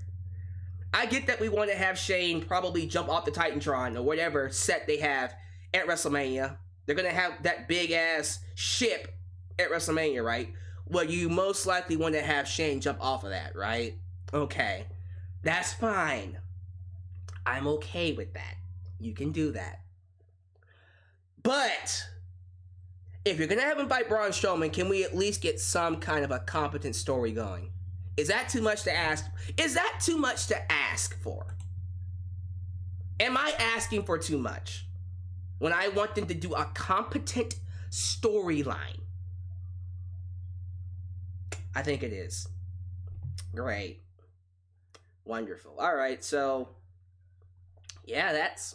I get that we want to have Shane probably jump off the Titantron or whatever set they have at WrestleMania. They're going to have that big ass ship at WrestleMania, right? Well, you most likely want to have Shane jump off of that, right? Okay. That's fine. I'm okay with that. You can do that. But if you're going to have him fight Braun Strowman, can we at least get some kind of a competent story going? Is that too much to ask? Is that too much to ask for? Am I asking for too much when I want them to do a competent storyline? I think it is. Great. Wonderful. All right, so yeah, that's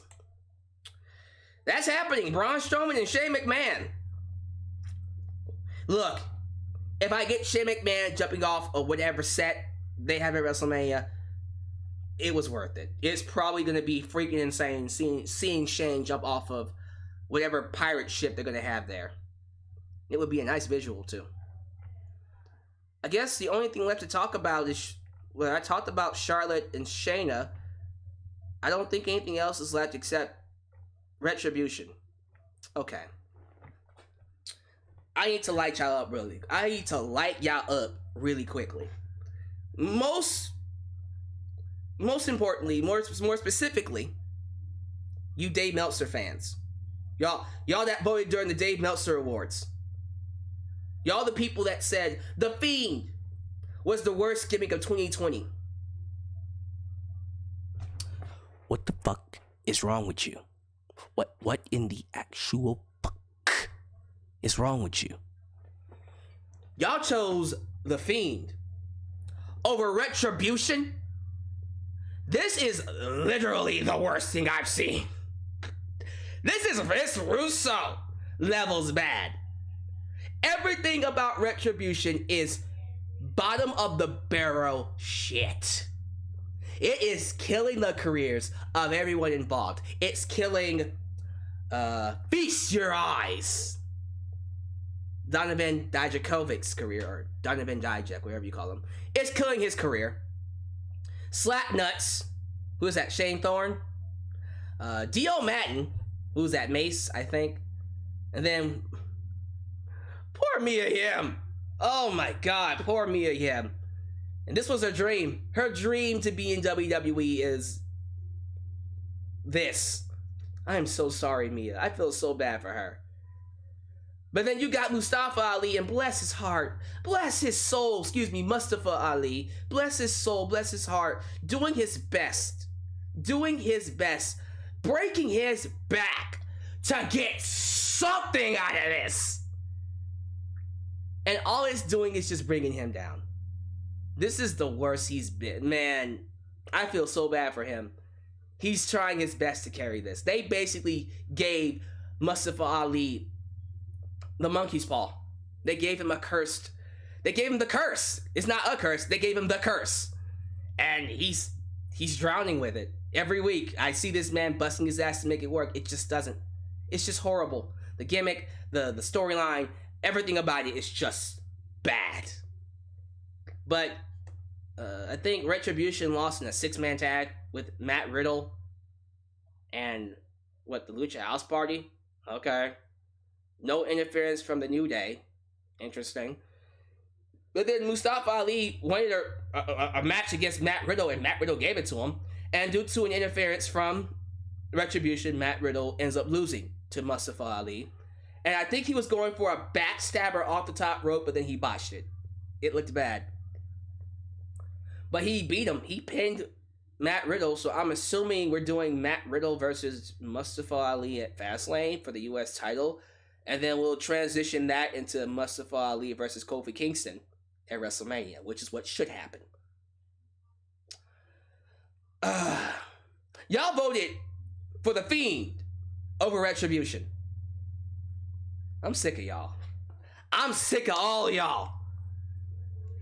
happening. Braun Strowman and Shane McMahon. Look, if I get Shane McMahon jumping off of whatever set they have at WrestleMania, it was worth it. It's probably going to be freaking insane seeing Shane jump off of whatever pirate ship they're going to have there. It would be a nice visual, too. I guess the only thing left to talk about is, well, I talked about Charlotte and Shayna. I don't think anything else is left except Retribution. Okay. I need to light y'all up really quickly. Most importantly, more specifically, you Dave Meltzer fans. Y'all that voted during the Dave Meltzer Awards. Y'all the people that said The Fiend was the worst gimmick of 2020. What the fuck is wrong with you? What in the actual fuck is wrong with you? Y'all chose The Fiend over Retribution? This is literally the worst thing I've seen. This is Russo levels bad. Everything about Retribution is bottom of the barrel shit. It is killing the careers of everyone involved. It's killing Feast Your Eyes, Donovan Dijakovic's career, or Donovan Dijak, whatever you call him. It's killing his career. Slapnuts, who's that? Shane Thorne. Dio Madden, who's that? Mace, I think. And then poor Mia Yim. Oh my God, poor Mia Yim. And this was her dream. Her dream to be in WWE is this. I am so sorry, Mia. I feel so bad for her. But then you got Mustafa Ali, and bless his heart, bless his soul, Mustafa Ali, bless his soul, bless his heart, doing his best, breaking his back to get something out of this. And all it's doing is just bringing him down. This is the worst he's been. Man, I feel so bad for him. He's trying his best to carry this. They basically gave Mustafa Ali the monkey's paw. They gave him the curse. It's not a curse. They gave him the curse. And he's drowning with it. Every week, I see this man busting his ass to make it work. It just doesn't. It's just horrible. The gimmick, the storyline, everything about it is just bad. But I think Retribution lost in a 6-man tag with Matt Riddle and the Lucha House Party. Okay. No interference from the New Day. Interesting. But then Mustafa Ali wanted a match against Matt Riddle, and Matt Riddle gave it to him. And due to an interference from Retribution, Matt Riddle ends up losing to Mustafa Ali. And I think he was going for a backstabber off the top rope, but then he botched it. It looked bad. But he beat him. He pinned Matt Riddle, so I'm assuming we're doing Matt Riddle versus Mustafa Ali at Fastlane for the US title. And then we'll transition that into Mustafa Ali versus Kofi Kingston at WrestleMania, which is what should happen. Y'all voted for The Fiend over Retribution. I'm sick of y'all. I'm sick of all of y'all.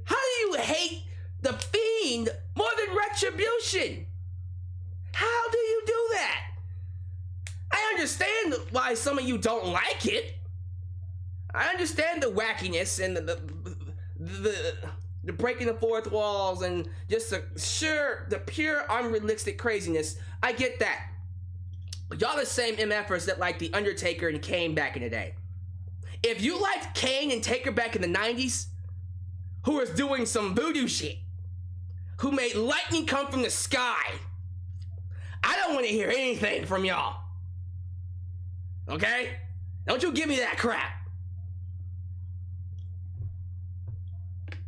How do you hate The Fiend more than Retribution? How do you do that? I understand why some of you don't like it. I understand the wackiness and the breaking the fourth walls and just the pure unrealistic craziness. I get that. But y'all the same MFers that like The Undertaker and Kane back in the day. If you liked Kane and Taker back in the 90s, who was doing some voodoo shit, who made lightning come from the sky, I don't want to hear anything from y'all. Okay? Don't you give me that crap.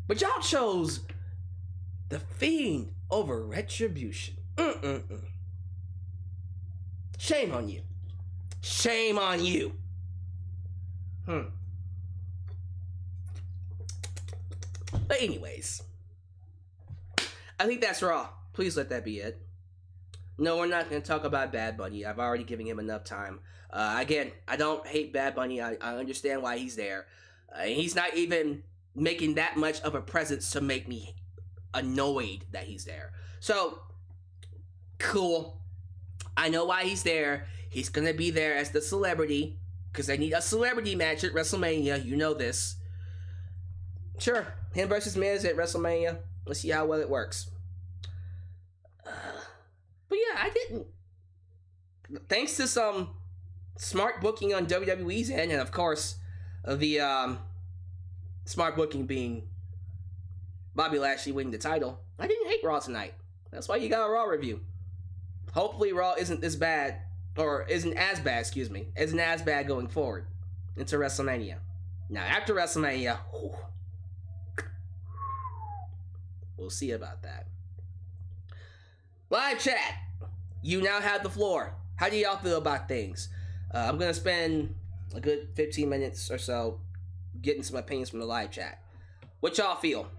But y'all chose The Fiend over Retribution. Shame on you. Shame on you. But anyways, I think that's Raw. Please let that be it. No, we're not going to talk about Bad Bunny. I've already given him enough time. Again, I don't hate Bad Bunny. I understand why he's there. He's not even making that much of a presence to make me annoyed that he's there. So, cool. I know why he's there. He's going to be there as the celebrity, because they need a celebrity match at WrestleMania. You know this. Sure, him versus Miz at WrestleMania. Let's see how well it works. But yeah, I didn't. Thanks to some smart booking on WWE's end, and of course, the smart booking being Bobby Lashley winning the title, I didn't hate Raw tonight. That's why you got a Raw review. Hopefully Raw isn't as bad going forward into WrestleMania. Now, after WrestleMania, we'll see about that. Live chat, you now have the floor. How do y'all feel about things? I'm going to spend a good 15 minutes or so getting some opinions from the live chat. What y'all feel?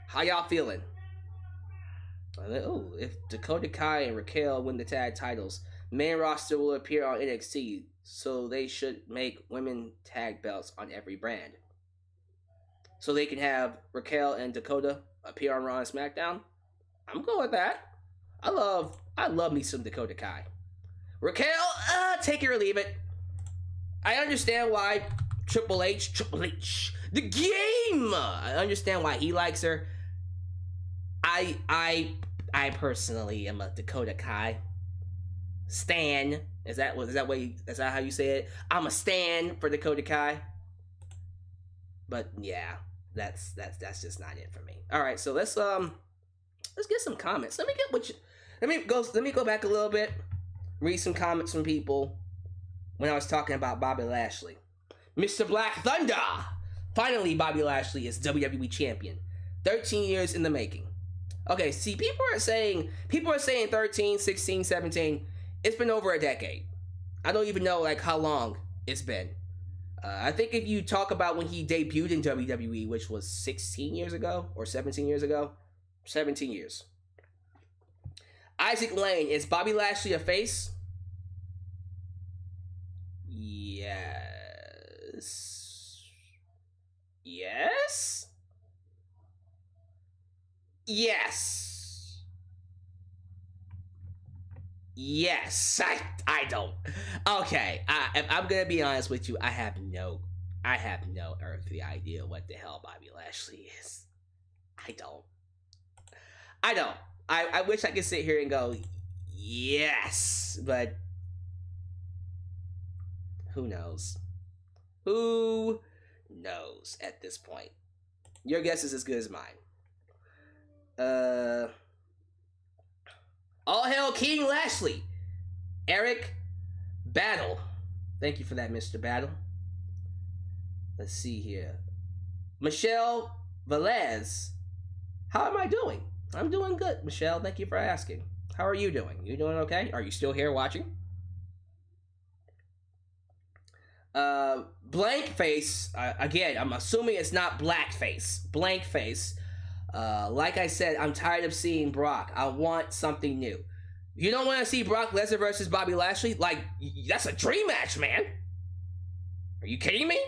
How y'all feeling? Oh, if Dakota Kai and Raquel win the tag titles, main roster will appear on NXT, so they should make women tag belts on every brand. So they can have Raquel and Dakota appear on Raw and SmackDown. I'm going with that. I love me some Dakota Kai. Raquel, take it or leave it. I understand why Triple H, the game. I understand why he likes her. I personally am a Dakota Kai stan. Is that how you say it? I'm a stan for Dakota Kai. But yeah, that's just not it for me. All right, so let's get some comments. Let me go back a little bit. Read some comments from people when I was talking about Bobby Lashley. Mr. Black Thunder! Finally, Bobby Lashley is WWE Champion. 13 years in the making. Okay, see, people are saying 13, 16, 17. It's been over a decade. I don't even know how long it's been. I think if you talk about when he debuted in WWE, which was 16 years ago or 17 years ago, 17 years. Isaac Lane, is Bobby Lashley a face? Yes. Yes? Yes. Yes. I don't. Okay. If I'm gonna be honest with you, I have no earthly idea what the hell Bobby Lashley is. I don't. I wish I could sit here and go, yes, but who knows? Who knows at this point? Your guess is as good as mine. All hail King Lashley. Eric Battle. Thank you for that, Mr. Battle. Let's see here. Michelle Velez. How am I doing? I'm doing good, Michelle. Thank you for asking. How are you doing? You doing okay? Are you still here watching? Blank face. Again, I'm assuming it's not blackface. Blank face. Like I said, I'm tired of seeing Brock. I want something new. You don't want to see Brock Lesnar versus Bobby Lashley? Like, that's a dream match, man. Are you kidding me?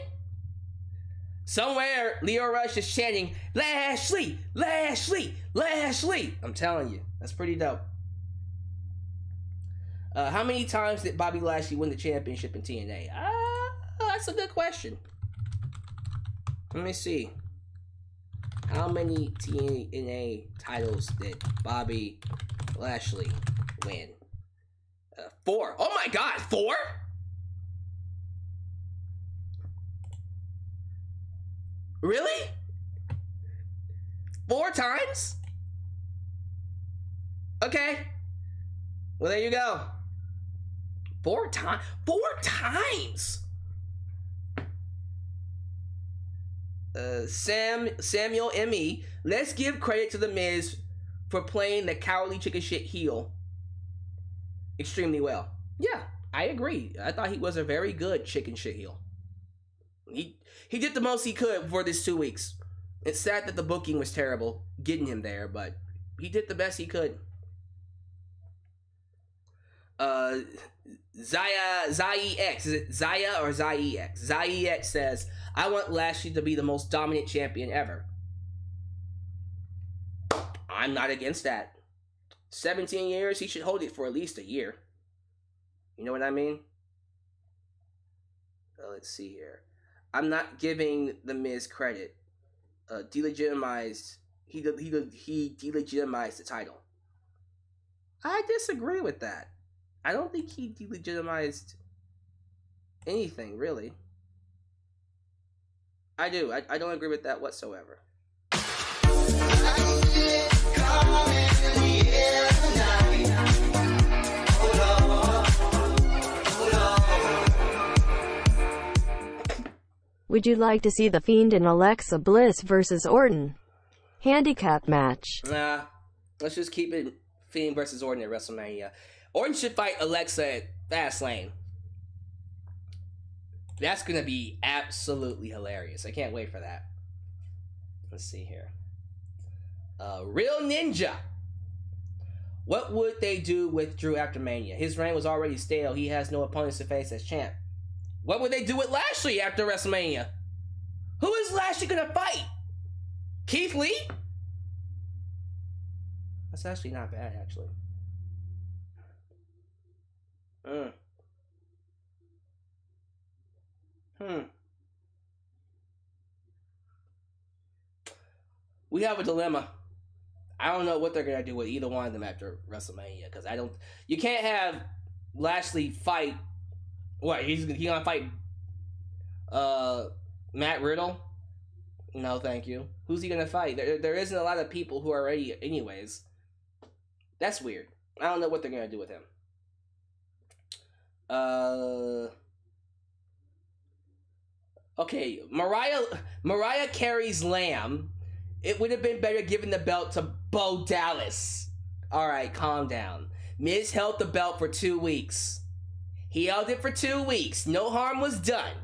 Somewhere, Leo Rush is chanting, Lashley, Lashley, Lashley. I'm telling you, that's pretty dope. How many times did Bobby Lashley win the championship in TNA? That's a good question. Let me see. How many TNA titles did Bobby Lashley win? 4. Oh my God, 4? Really? 4 times? Okay. Well, there you go. 4 times? 4 times? Samuel M.E. Let's give credit to The Miz for playing the cowardly chicken shit heel extremely well. Yeah, I agree. I thought he was a very good chicken shit heel. He did the most he could for this 2 weeks. It's sad that the booking was terrible getting him there, but he did the best he could. Ziex, is it Zaya or Ziex? Ziex says, I want Lashley to be the most dominant champion ever. I'm not against that. 17 years, he should hold it for at least a year. You know what I mean? Let's see here. I'm not giving The Miz credit. Delegitimized. He delegitimized the title. I disagree with that. I don't think he delegitimized anything, really. I do. I don't agree with that whatsoever. Would you like to see The Fiend and Alexa Bliss versus Orton? Handicap match. Nah, let's just keep it Fiend versus Orton at WrestleMania. Orton should fight Alexa at Fastlane. That's gonna be absolutely hilarious. I can't wait for that. Let's see here. Real Ninja. What would they do with Drew after Mania? His reign was already stale. He has no opponents to face as champ. What would they do with Lashley after WrestleMania? Who is Lashley gonna fight? Keith Lee? That's actually not bad, actually. We have a dilemma. I don't know what they're gonna do with either one of them after WrestleMania, because you can't have Lashley fight. What, he's gonna fight Matt Riddle? No, thank you. Who's he gonna fight? There isn't a lot of people who are ready anyways. That's weird. I don't know what they're gonna do with him. Okay, Mariah Carey's Lamb. It would have been better giving the belt to Bo Dallas. Alright, calm down. Miz held the belt for 2 weeks. He held it for 2 weeks. No harm was done.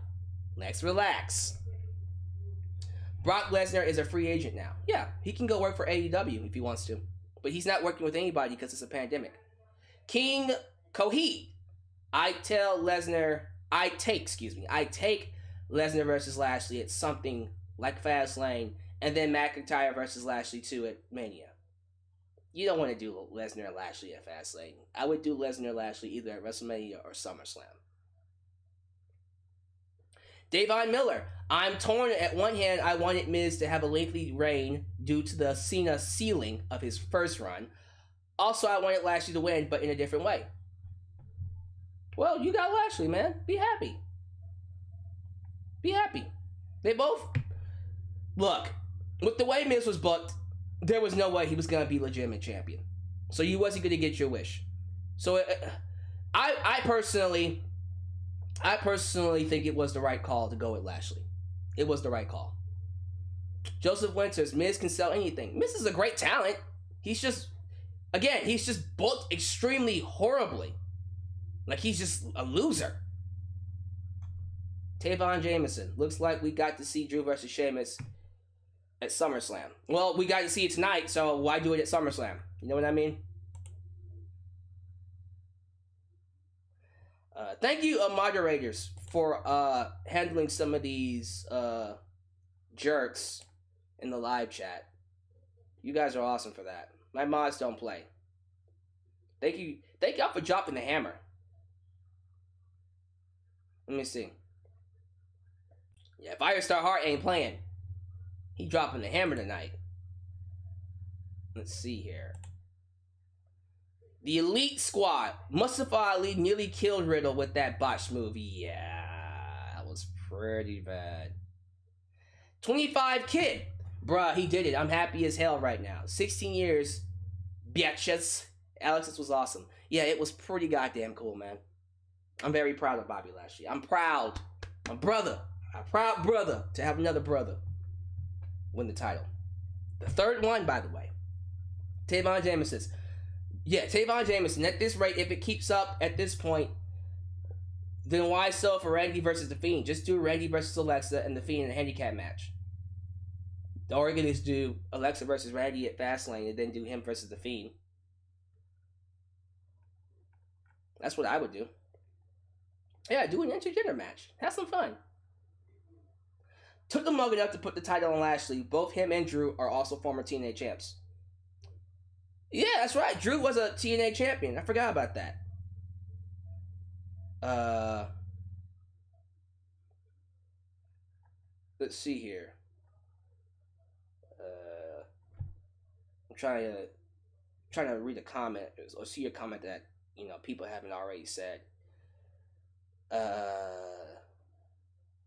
Let's relax. Brock Lesnar is a free agent now. Yeah, he can go work for AEW if he wants to. But he's not working with anybody because it's a pandemic. King Coheed. I take Lesnar versus Lashley at something like Fastlane, and then McIntyre versus Lashley 2 at Mania. You don't want to do Lesnar and Lashley at Fastlane. I would do Lesnar and Lashley either at WrestleMania or SummerSlam. Davon Miller. I'm torn. At one hand, I wanted Miz to have a lengthy reign due to the Cena ceiling of his first run. Also, I wanted Lashley to win, but in a different way. Well, you got Lashley, man. Be happy. Be happy. They both... Look, with the way Miz was booked, there was no way he was gonna be legitimate champion. So you wasn't gonna get your wish. So I personally think it was the right call to go with Lashley. It was the right call. Joseph Winters, Miz can sell anything. Miz is a great talent. He's just booked extremely horribly. Like he's just a loser. Tavon Jameson, looks like we got to see Drew versus Sheamus at SummerSlam. Well, we got to see it tonight, so why do it at SummerSlam? You know what I mean? Thank you, moderators, for handling some of these jerks in the live chat. You guys are awesome for that. My mods don't play. Thank y'all for dropping the hammer. Let me see. Yeah, Firestar Hart ain't playing. He dropping the hammer tonight. Let's see here. The Elite Squad. Mustafa Ali nearly killed Riddle with that botch move. Yeah, that was pretty bad. 25 Kid. Bruh, he did it. I'm happy as hell right now. 16 years. Bitches. Alex, this was awesome. Yeah, it was pretty goddamn cool, man. I'm very proud of Bobby Lashley. I'm proud. My brother. A proud brother to have another brother win the title. The third one, by the way. Tavon Jameson. Yeah, Tavon Jameson. At this rate, if it keeps up at this point, then why sell for Randy versus The Fiend? Just do Randy versus Alexa and The Fiend in a handicap match. Or you can just do Alexa versus Randy at Fastlane and then do him versus The Fiend. That's what I would do. Yeah, do an intergender match. Have some fun. Took them long enough to put the title on Lashley. Both him and Drew are also former TNA champs. Yeah, that's right. Drew was a TNA champion. I forgot about that. Let's see here. I'm trying to read a comment or see a comment that people haven't already said.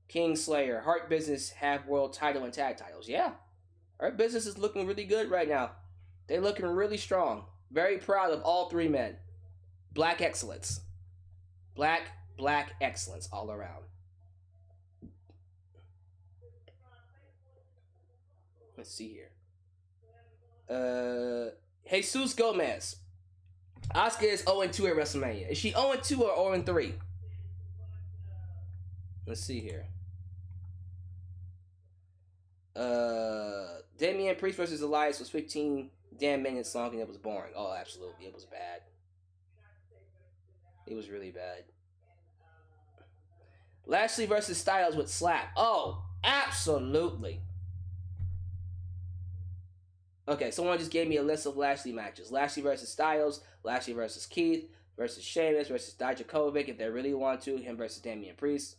Kingslayer, Hart Business have world title and tag titles. Yeah, Hart Business is looking really good right now. They're looking really strong. Very proud of all three men. Black excellence. Black excellence all around. Let's see here. Jesus Gomez. Asuka is 0-2 at WrestleMania. Is she 0-2 or 0-3? Let's see here. Damian Priest versus Elias was 15 damn minutes long and it was boring. Oh, absolutely. It was bad. It was really bad. Lashley versus Styles with slap. Oh, absolutely. Okay, someone just gave me a list of Lashley matches. Lashley versus Styles, Lashley versus Keith, versus Sheamus, versus Dijakovic if they really want to, him versus Damian Priest.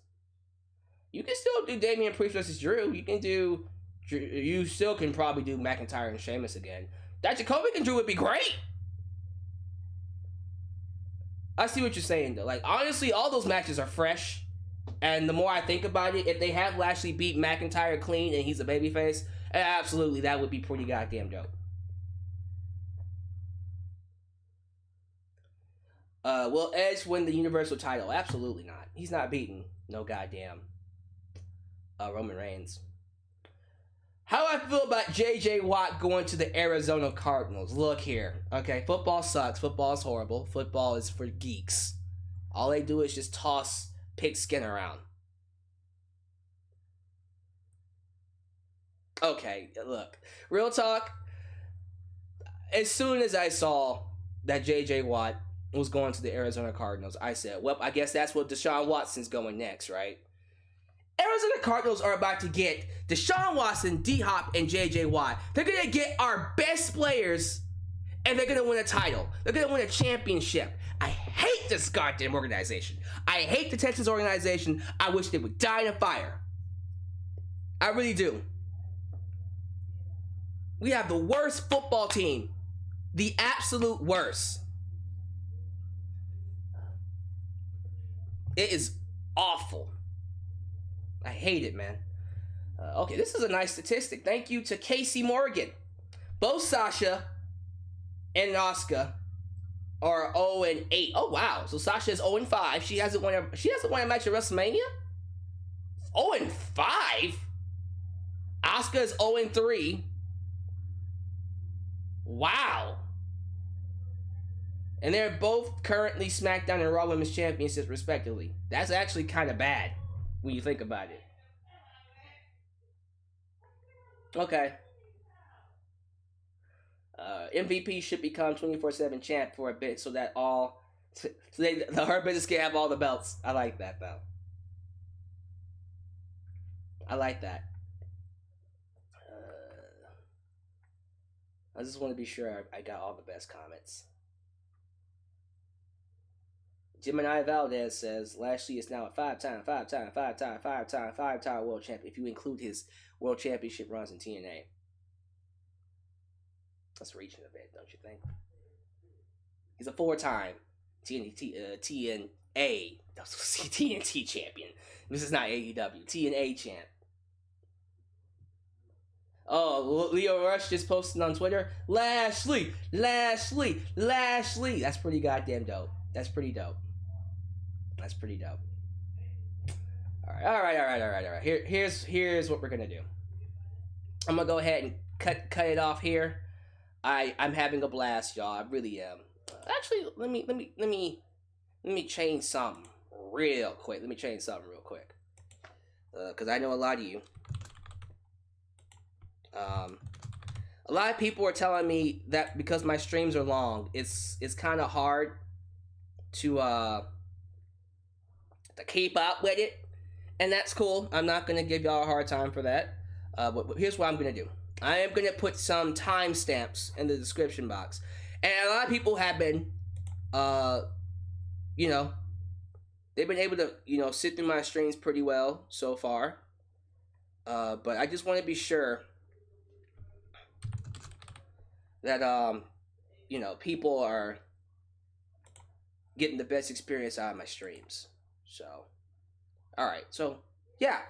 You can still do Damian Priest versus Drew. You still can probably do McIntyre and Sheamus again. Dijakovic and Drew would be great. I see what you're saying though. Like honestly, all those matches are fresh. And the more I think about it, if they have Lashley beat McIntyre clean and he's a babyface, absolutely that would be pretty goddamn dope. Will Edge win the Universal title? Absolutely not. He's not beating no goddamn Roman Reigns. How I feel about JJ Watt going to the Arizona Cardinals? Look here. Okay, football sucks. Football is horrible. Football is for geeks. All they do is just toss pigskin around. Okay, look. Real talk. As soon as I saw that JJ Watt was going to the Arizona Cardinals, I said, well, I guess that's what Deshaun Watson's going next, right? Arizona Cardinals are about to get Deshaun Watson, D-Hop, and J.J. Watt. They're going to get our best players, and they're going to win a title. They're going to win a championship. I hate this goddamn organization. I hate the Texans organization. I wish they would die in a fire. I really do. We have the worst football team. The absolute worst. It is awful. I hate it, man. Okay, this is a nice statistic. Thank you to Casey Morgan. Both Sasha and Asuka are 0-8. Oh wow! So Sasha is 0-5. She hasn't won a match at WrestleMania. 0-5. Asuka is 0-3. Wow. And they're both currently SmackDown and Raw Women's Championships, respectively. That's actually kind of bad when you think about it. Okay. MVP should become 24/7 champ for a bit so that her business can have all the belts. I like that, though. I like that. I just want to be sure I got all the best comments. Gemini Valdez says Lashley is now a five-time world champion if you include his world championship runs in TNA. That's reaching a bit, don't you think? He's a 4-time TNT champion. This is not AEW. TNA champ. Oh, Leo Rush just posted on Twitter. Lashley. That's pretty goddamn dope. That's pretty dope. All right. Here's what we're gonna do. I'm gonna go ahead and cut it off here. I'm having a blast, y'all. I really am. Actually, let me change something real quick. Because I know a lot of you. A lot of people are telling me that because my streams are long, it's kind of hard to keep up with it, and that's cool. I'm not gonna give y'all a hard time for that. But here's what I'm gonna do. I am gonna put some timestamps in the description box, and a lot of people have been, they've been able to, sit through my streams pretty well so far. But I just want to be sure that people are getting the best experience out of my streams. So, all right. So, yeah.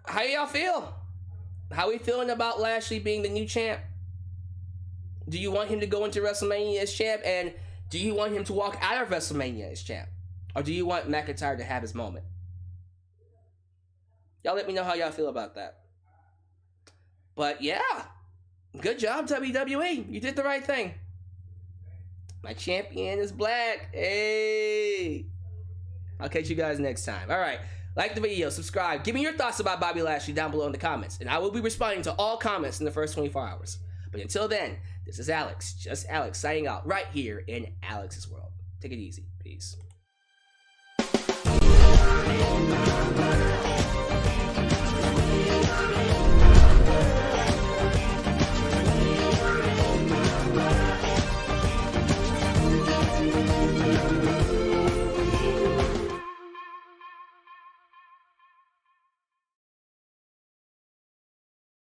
How y'all feel? How we feeling about Lashley being the new champ? Do you want him to go into WrestleMania as champ? And do you want him to walk out of WrestleMania as champ? Or do you want McIntyre to have his moment? Y'all let me know how y'all feel about that. But yeah, good job, WWE. You did the right thing. My champion is black. Hey. I'll catch you guys next time. All right. Like the video, subscribe. Give me your thoughts about Bobby Lashley down below in the comments. And I will be responding to all comments in the first 24 hours. But until then, this is Alyx, just Alyx, signing out right here in Alyx's World. Take it easy. Peace.